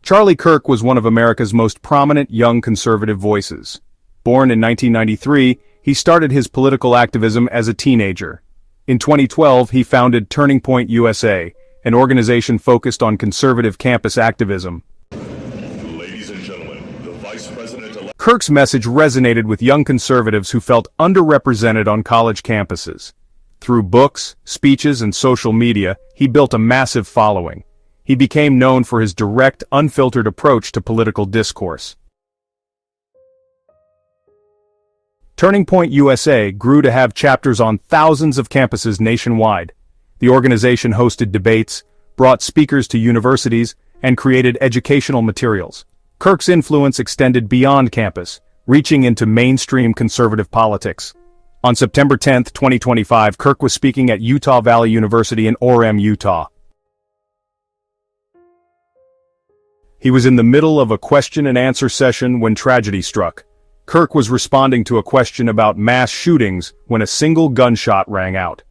Charlie Kirk was one of America's most prominent young conservative voices. Born in 1993, he started his political activism as a teenager. In 2012, he founded Turning Point USA, an organization focused on conservative campus activism. Ladies and gentlemen, the Vice President-elect Kirk's message resonated with young conservatives who felt underrepresented on college campuses. Through books, speeches, and social media, he built a massive following. He became known for his direct, unfiltered approach to political discourse. Turning Point USA grew to have chapters on thousands of campuses nationwide. The organization hosted debates, brought speakers to universities, and created educational materials. Kirk's influence extended beyond campus, reaching into mainstream conservative politics. On September 10, 2025, Kirk was speaking at Utah Valley University in Orem, Utah. He was in the middle of a question-and-answer session when tragedy struck. Kirk was responding to a question about mass shootings when a single gunshot rang out.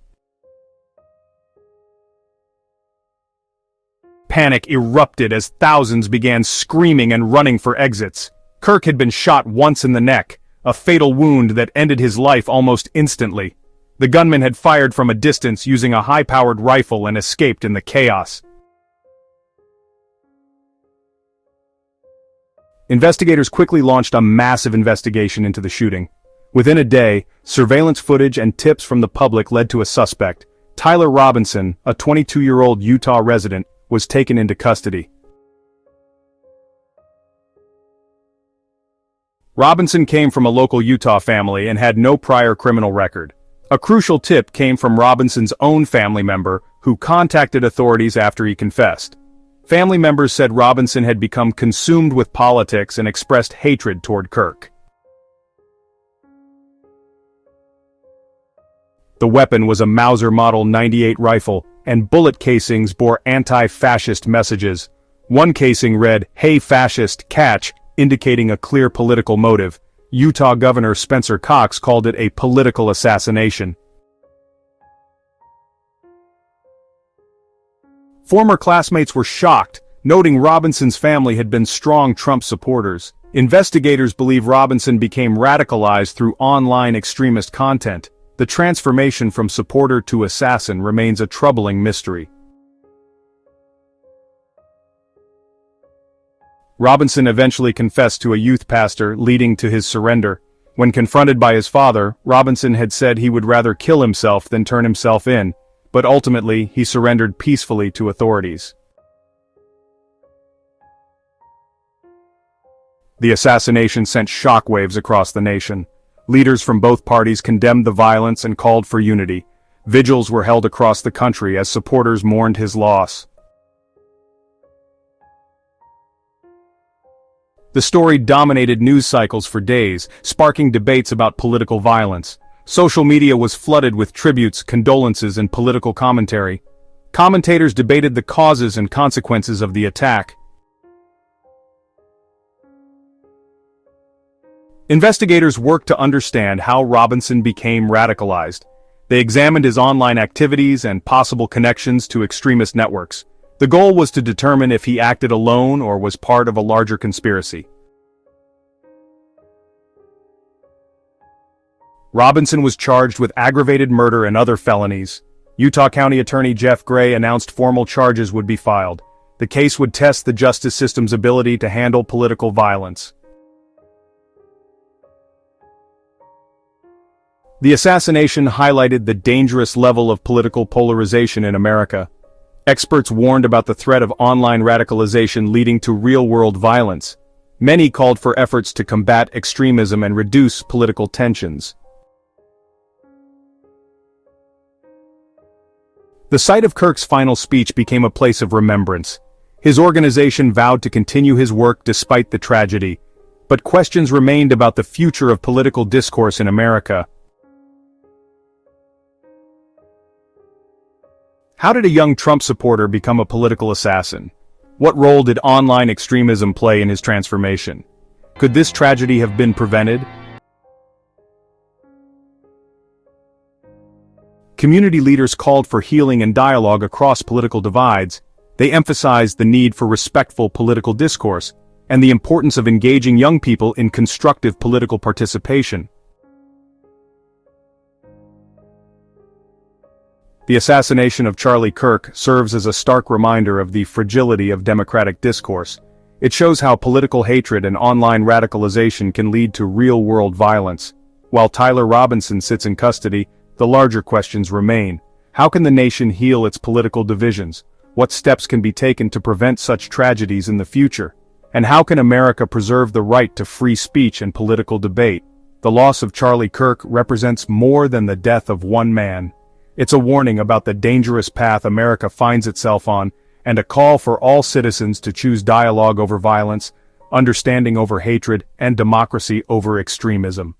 Panic erupted as thousands began screaming and running for exits. Kirk had been shot once in the neck, a fatal wound that ended his life almost instantly. The gunman had fired from a distance using a high-powered rifle and escaped in the chaos. Investigators quickly launched a massive investigation into the shooting. Within a day, surveillance footage and tips from the public led to a suspect. Tyler Robinson, a 22-year-old Utah resident, was taken into custody. Robinson came from a local Utah family and had no prior criminal record. A crucial tip came from Robinson's own family member, who contacted authorities after he confessed. Family members said Robinson had become consumed with politics and expressed hatred toward Kirk. The weapon was a Mauser Model 98 rifle, and bullet casings bore anti-fascist messages. One casing read, "Hey fascist, catch," indicating a clear political motive. Utah Governor Spencer Cox called it a political assassination. Former classmates were shocked, noting Robinson's family had been strong Trump supporters. Investigators believe Robinson became radicalized through online extremist content. The transformation from supporter to assassin remains a troubling mystery. Robinson eventually confessed to a youth pastor, leading to his surrender. When confronted by his father, Robinson had said he would rather kill himself than turn himself in, but ultimately he surrendered peacefully to authorities. The assassination sent shockwaves across the nation. Leaders from both parties condemned the violence and called for unity. Vigils were held across the country as supporters mourned his loss. The story dominated news cycles for days, sparking debates about political violence. Social media was flooded with tributes, condolences, and political commentary. Commentators debated the causes and consequences of the attack. Investigators worked to understand how Robinson became radicalized. They examined his online activities and possible connections to extremist networks. The goal was to determine if he acted alone or was part of a larger conspiracy. Robinson was charged with aggravated murder and other felonies. Utah County Attorney Jeff Gray announced formal charges would be filed. The case would test the justice system's ability to handle political violence. The assassination highlighted the dangerous level of political polarization in America. Experts warned about the threat of online radicalization leading to real-world violence. Many called for efforts to combat extremism and reduce political tensions. The site of Kirk's final speech became a place of remembrance. His organization vowed to continue his work despite the tragedy, but questions remained about the future of political discourse in America. How did a young Trump supporter become a political assassin? What role did online extremism play in his transformation? Could this tragedy have been prevented? Community leaders called for healing and dialogue across political divides. They emphasized the need for respectful political discourse, and the importance of engaging young people in constructive political participation. The assassination of Charlie Kirk serves as a stark reminder of the fragility of democratic discourse. It shows how political hatred and online radicalization can lead to real-world violence. While Tyler Robinson sits in custody, the larger questions remain. How can the nation heal its political divisions? What steps can be taken to prevent such tragedies in the future? And how can America preserve the right to free speech and political debate? The loss of Charlie Kirk represents more than the death of one man. It's a warning about the dangerous path America finds itself on, and a call for all citizens to choose dialogue over violence, understanding over hatred, and democracy over extremism.